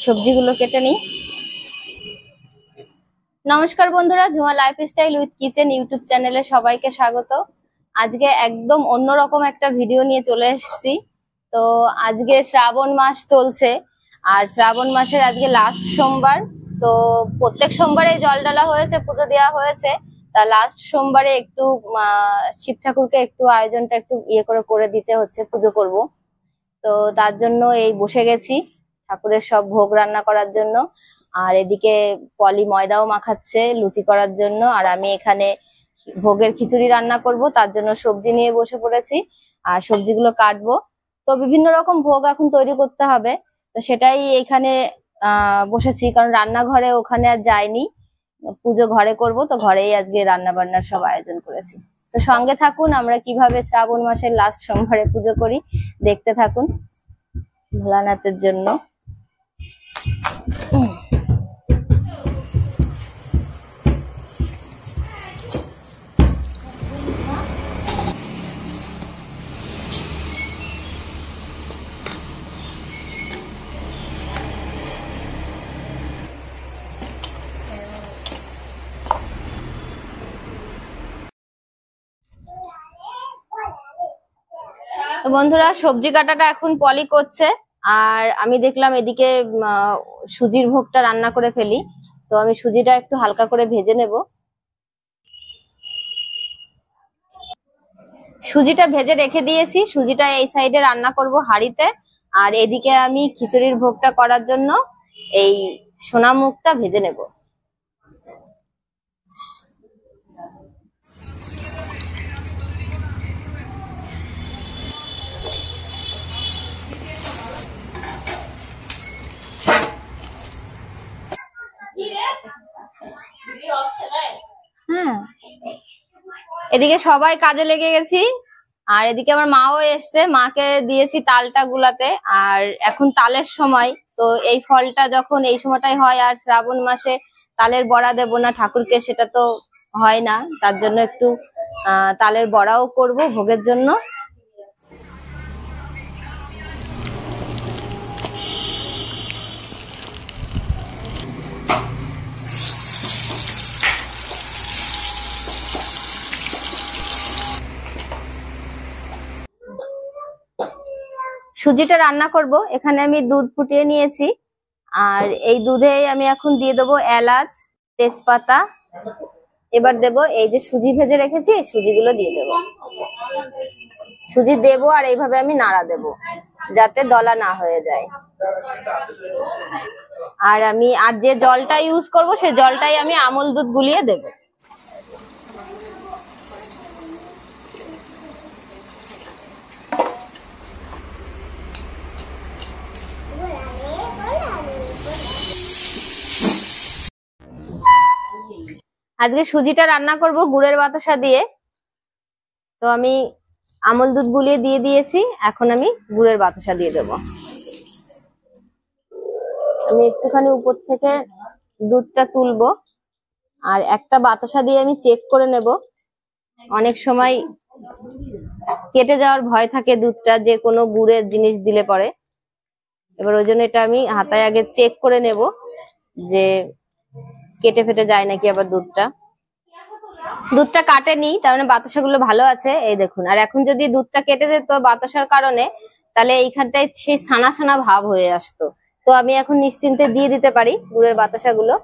সবজিগুলো কেটে নিই। নমস্কার বন্ধুরা, Jhuma lifestyle with kitchen YouTube চ্যানেলে সবাইকে স্বাগত। আজকে একদম অন্যরকম একটা ভিডিও নিয়ে চলে এসেছি। তো আজকে শ্রাবণ মাস চলছে, আর শ্রাবণ মাসের আজকে লাস্ট সোমবার। তো প্রত্যেক সোমবারে জল ঢালা হয়েছে, পুজো দেওয়া হয়েছে। তা লাস্ট সোমবারে একটু শিব ঠাকুরকে একটু আয়োজনটা একটু করে দিতে হচ্ছে, পুজো করব। তো তার জন্য এই বসে গেছি ঠাকুরের সব ভোগ রান্না করার জন্য। আর এদিকে পলি ময়দাও মাখাচ্ছে লুচি করার জন্য, আর আমি এখানে ভোগের খিচুড়ি রান্না করব, তার জন্য সবজি নিয়ে বসে পড়েছি আর সবজিগুলো কাটবো। তো বিভিন্ন রকম ভোগ এখন তৈরি করতে হবে, তো সেটাই এখানে বসেছি, কারণ রান্নাঘরে ওখানে আর যাইনি। পুজো ঘরে করব, তো ঘরেই আজকে রান্না বান্নার সব আয়োজন করেছি। তো সঙ্গে থাকুন, আমরা কিভাবে শ্রাবণ মাসের লাস্ট সোমবারে পুজো করি দেখতে থাকুন ভোলানাথের জন্য। তো বন্ধুরা, সবজি কাটাটা এখন পলি করছে, আর আমি দেখলাম এদিকে সুজির ভোগটা রান্না করে ফেলি। তো আমি সুজিটা একটু হালকা করে ভেজে নেব। সুজিটা ভেজে রেখে দিয়েছি, সুজিটা এই সাইডে রান্না করব হাঁড়িতে। আর এদিকে আমি খিচুড়ির ভোগটা করার জন্য এই সোনা মুগটা ভেজে নেব। হ্যাঁ, এদিকে সবাই কাজে লেগে গেছি, আর এদিকে আমার মাও এসছে, মাকে দিয়েছি তালটা গুলাতে। আর এখন তালের সময়, তো এই ফলটা যখন এই সময়টাই হয়, আর শ্রাবণ মাসে তালের বড়া দেব না ঠাকুরকে, সেটা তো হয় না। তার জন্য একটু তালের বড়াও করব ভোগের জন্য। সুজিটা রান্না করব, এখানে আমি দুধ ফুটিয়ে নিয়েছি। আর এই দুধে আমি এখন দিয়ে দেবো এলাচ, তেজপাতা। এবার দেব এই যে সুজি ভেজে রেখেছি, সুজিগুলো দিয়ে দেব। সুজি দেব আর এইভাবে আমি নাড়া দেব, যাতে দলা না হয়ে যায়। আর যে জলটা ইউজ করব, সেই জলটাই আমি আমল দুধ গুলিয়ে দেব। আজকে সুজিটা রান্না করব গুড়ের বাতাসা দিয়ে। তো আমি আমল দুধ গুলিয়ে দিয়ে দিয়েছি, এখন আমি গুড়ের বাতাসা দিয়ে দেব। আমি একটুখানি উপর থেকে দুধটা তুলবো, আর একটা বাতাসা দিয়ে আমি চেক করে নেব। অনেক সময় কেটে যাওয়ার ভয় থাকে দুধটা, যে কোনো গুড়ের জিনিস দিলে পরে। এবার ওই জন্য এটা আমি হাতায় আগে চেক করে নেব, যে কেটে ফেটে যায় নাকি আবার দুধটা কাটেনি, তার মানে বাতাসাগুলো ভালো আছে, এই দেখুন। আর এখন যদি দুধটা কেটে যেত বাতাসার কারণে, তাহলে এইখানটায় সেই ছানা ছানা ভাব হয়ে আসতো। তো আমি এখন নিশ্চিন্তে দিয়ে দিতে পারি গুড়ের বাতাসাগুলো।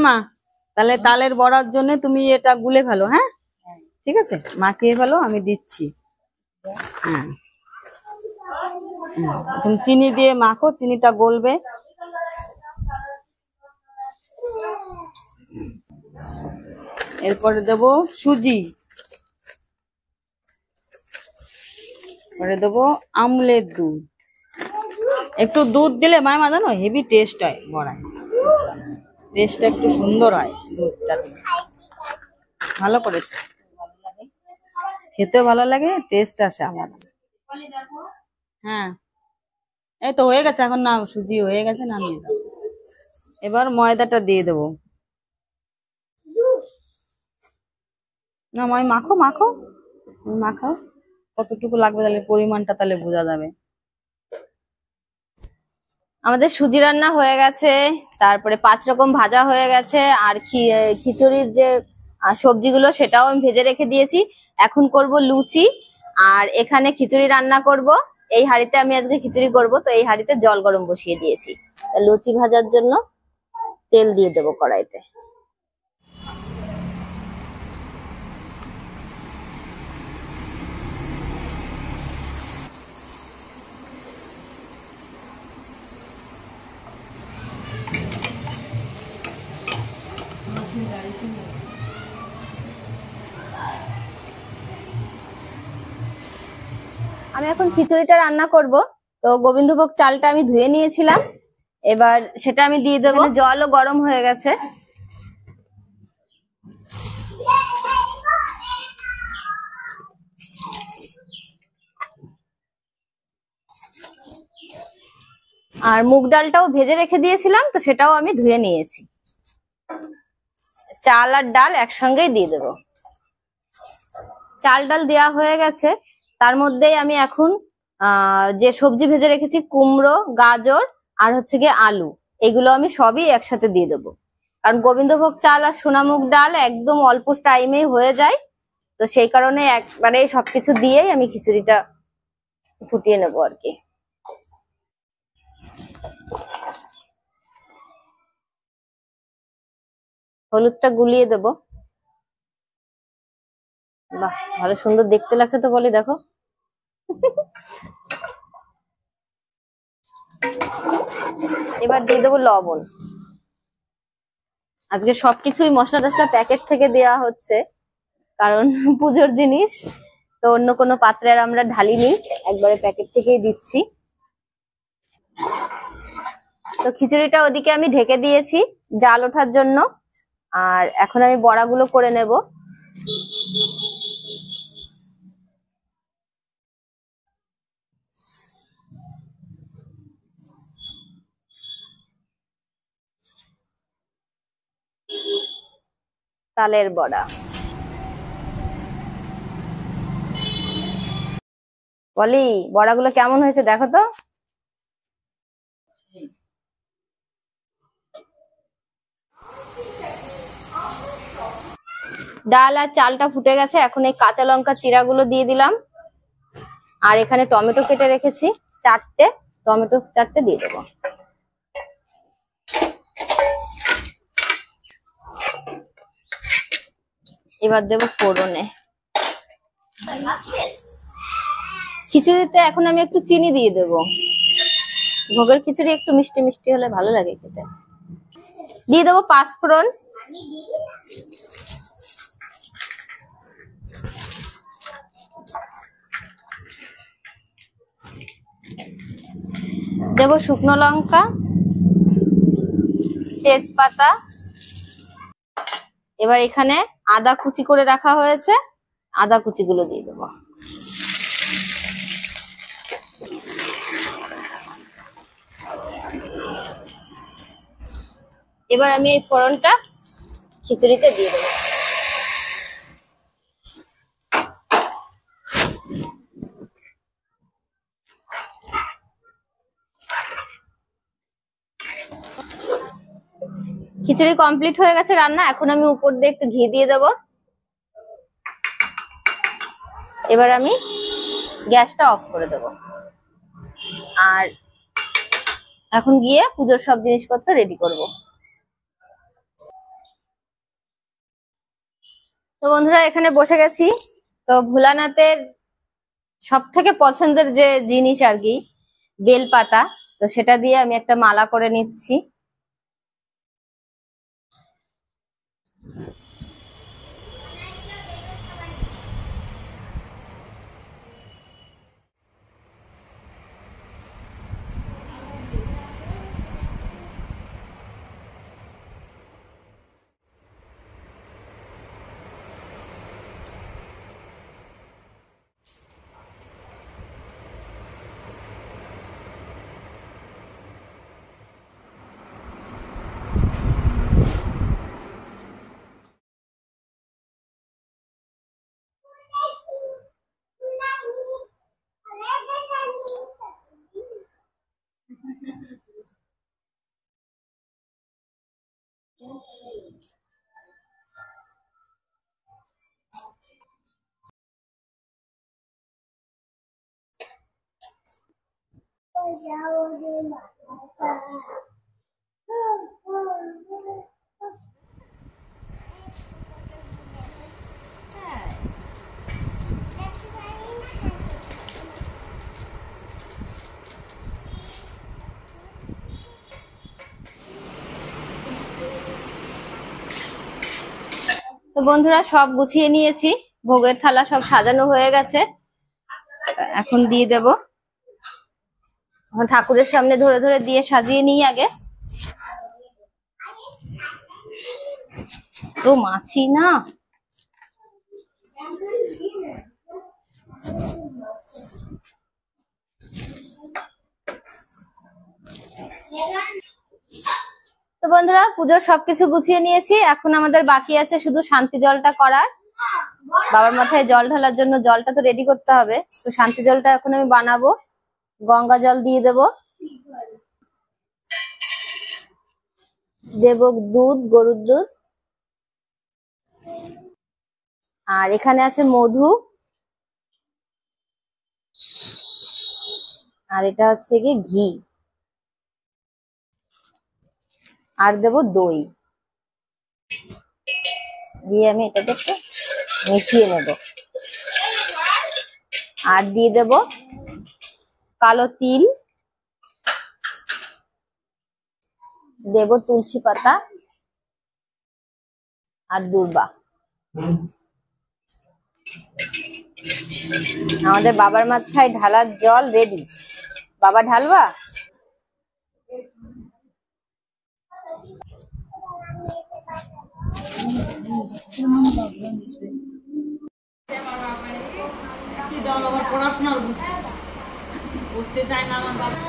মা, তাহলে তালের বড়ার জন্য তুমি এটা গুলে ফেলো। হ্যাঁ, ঠিক আছে, মাখিয়ে ফেলো, আমি দিচ্ছি। হ্যাঁ, তুমি চিনি দিয়ে মাখো, চিনিটা গলবে। এরপরে দেবো সুজি, পরে দেবো আমলের দুধ। একটু দুধ দিলে মামা জানো হেভি টেস্ট হয় বড়ায়, টেস্টটা একটু সুন্দর হয় দুধটা ভালো করেছে, খেতেও ভালো লাগে, টেস্ট আছে আলাদা। হ্যাঁ, এই তো হয়ে গেছে, এখন না সুজি হয়ে গেছে, নামিয়ে দাও। এবার ময়দাটা দিয়ে দেবো। না মাই মাখো মাখো, মাখাও কতটুকু লাগবে, তাহলে পরিমাণটা তাহলে বোঝা যাবে। আমাদের সুজি রান্না হয়ে গেছে, তারপরে 5 রকম ভাজা হয়ে গেছে, আর খিচুড়ির যে সবজিগুলো সেটাও আমি ভেজে রেখে দিয়েছি। এখন করব লুচি, আর এখানে খিচুড়ি রান্না করব। এই হাঁড়িতে আমি আজকে খিচুড়ি করব, তো এই হাঁড়িতে জল গরম বসিয়ে দিয়েছি। তা লুচি ভাজার জন্য তেল দিয়ে দেবো কড়াইতে। আমি এখন খিচুড়িটা রান্না করব। তো গোবিন্দভোগ চালটা আমি ধুয়ে নিয়েছিলাম, এবার সেটা আমি দিয়ে দেবো। জলও গরম হয়ে গেছে। আর মুগ ডালটাও ভেজে রেখে দিয়েছিলাম, তো সেটাও আমি ধুয়ে নিয়েছি। চাল আর ডাল একসঙ্গেই দিয়ে দেব। চাল ডাল দেওয়া হয়ে গেছে, তার মধ্যেই আমি এখন যে সবজি ভেজে রেখেছি, কুমড়ো, গাজর আর হচ্ছে গিয়ে আলু, এগুলো আমি সবই একসাথে দিয়ে দেবো। কারণ গোবিন্দভোগ চাল আর সোনামুগ ডাল একদম অল্প টাইমেই হয়ে যায়, তো সেই কারণে একবারে সবকিছু দিয়েই আমি খিচুড়িটা ফুটিয়ে নেবো আর কি। হলুদটা গুলিয়ে দেবো। বাহ, ভালো সুন্দর দেখতে লাগছে তো বলি, দেখো। এবার দিয়ে দেবো লবণ। আজকে সবকিছুই মশলা টশলা প্যাকেট থেকে দেওয়া হচ্ছে, কারণ পুজোর জিনিস তো অন্য কোনো পাত্রে আর আমরা ঢালিনি, একবারে প্যাকেট থেকেই দিচ্ছি। তো খিচুড়িটা ওদিকে আমি ঢেকে দিয়েছি জাল ওঠার জন্য, আর এখন আমি বড়াগুলো করে নেব। তালের বড়া বলি, বড়াগুলো কেমন হয়েছে দেখো তো। ডাল আর চালটা ফুটে গেছে, এখন এই কাঁচা লঙ্কা চিরাগুলো দিয়ে দিলাম, আর এখানে টমেটো কেটে রেখেছি 4টে, টমেটো 4টে দিয়ে দেবো। এবার দেবো ফোড়নে। খিচুড়িতে এখন আমি একটু চিনি দিয়ে দেবো, ভোগের খিচুড়ি একটু মিষ্টি মিষ্টি হলে ভালো লাগে খেতে। দিয়ে দেবো 5 ফোড়ন, দেবো শুকনো লঙ্কা, তেজপাতা। এবার এখানে আদা কুচি করে রাখা হয়েছে, আদা কুচিগুলো দিয়ে দেবো। এবার আমি এই ফোড়নটা খিচুড়িতে দিয়ে দেবো। খিচুড়ি কমপ্লিট হয়ে গেছে রান্না, এখন আমি উপর দিয়ে একটু ঘি দিয়ে দেবো। এবার আমি গ্যাসটা অফ করে দেবো, আর এখন গিয়ে পুজোর সব জিনিসপত্র রেডি করব। তো বন্ধুরা এখানে বসে গেছি। তো ভোলানাথের সব থেকে পছন্দের যে জিনিস আর কি, বেলপাতা, তো সেটা দিয়ে আমি একটা মালা করে নিচ্ছি। তো বন্ধুরা সব গুছিয়ে নিয়েছি, ভোগের থালা সব সাজানো হয়ে গেছে। এখন দিয়ে দেব, এখন ঠাকুরের সামনে ধরে ধরে দিয়ে সাজিয়ে নিই আগে। তো মাছি না, তো বন্ধুরা পুজোর সবকিছু গুছিয়ে নিয়েছি। এখন আমাদের বাকি আছে শুধু শান্তি জলটা করার। বাবার মাথায় জল ঢালার জন্য জলটা তো রেডি করতে হবে, তো শান্তি জলটা এখন আমি বানাবো। গঙ্গা জল দিয়ে দেব, দেব দুধ, গরুর দুধ, আর এখানে আছে মধু, আর এটা হচ্ছে কি ঘি, আর দেব দই দিয়ে আমি এটাকে একটু মিশিয়ে নেব। আর দিয়ে দেব কালো তিল, দেব তুলসী পাতা আর দূর্বা। আমাদের বাবার মাথায় ঢালার জল রেডি। বাবা ঢালবা? পড়াশোনার উঠতে চায় না আমার বাবা।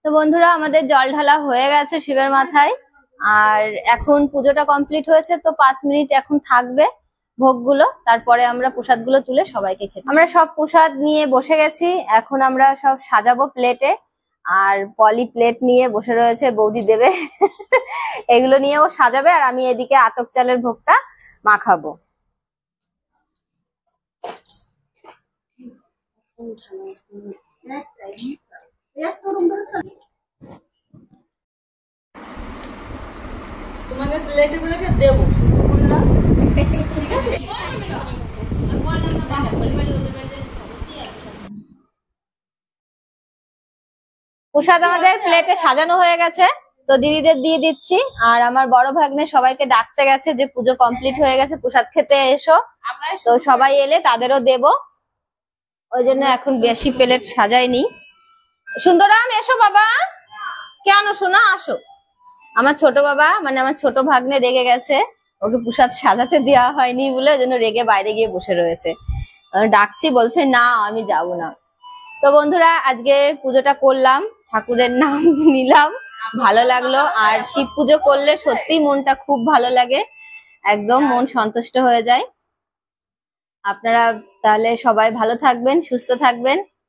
তো বন্ধুরা আমাদের জল ঢালা হয়ে গেছে শিবের মাথায়, আর এখন পুজোটা কমপ্লিট হয়েছে। তো 5 মিনিট এখন থাকবে ভোগগুলো, তারপরে আমরা প্রসাদগুলো তুলে সবাইকে খেতে। আমরা সব প্রসাদ নিয়ে বসে গেছি, এখন আমরা সব সাজাবো প্লেটে। আর পলি প্লেট নিয়ে বসে রয়েছে, বৌদি দেবে এগুলো নিয়ে ও সাজাবে, আর আমি এদিকে আতপ চালের ভোগটা মাখাবো। তোমাকে প্লেটে প্লেটে দেবো, ঠিক আছে? প্রসাদ আমাদের প্লেটে সাজানো হয়ে গেছে, তো দিদিদের দিয়ে দিচ্ছি। আর আমার বড় ভাগ্নে সবাইকে ডাকতে গেছে যে পুজো কমপ্লিট হয়ে গেছে, প্রসাদ খেতে এসো। তো সবাই এলে তাদেরও দেব, ওই জন্য এখন বেশি প্লেট সাজাইনি। সুন্দরাম এসো বাবা, কেন শোনা আসো। আমার ছোট বাবা মানে আমার ছোট ভাগ্নে রেগে গেছে, ওকে প্রসাদ সাজাতে দেওয়া হয়নি বলে, ওই জন্য রেগে বাইরে গিয়ে বসে রয়েছে। ডাকছি, বলছে না আমি যাব না। তো বন্ধুরা আজকে পুজোটা করলাম, ঠাকুরের নাম নিলাম, ভালো লাগলো। আর শিব পুজো করলে সত্যি মনটা খুব ভালো লাগে, একদম মন সন্তুষ্ট হয়ে যায়। আপনারা তাহলে সবাই ভালো থাকবেন, সুস্থ থাকবেন।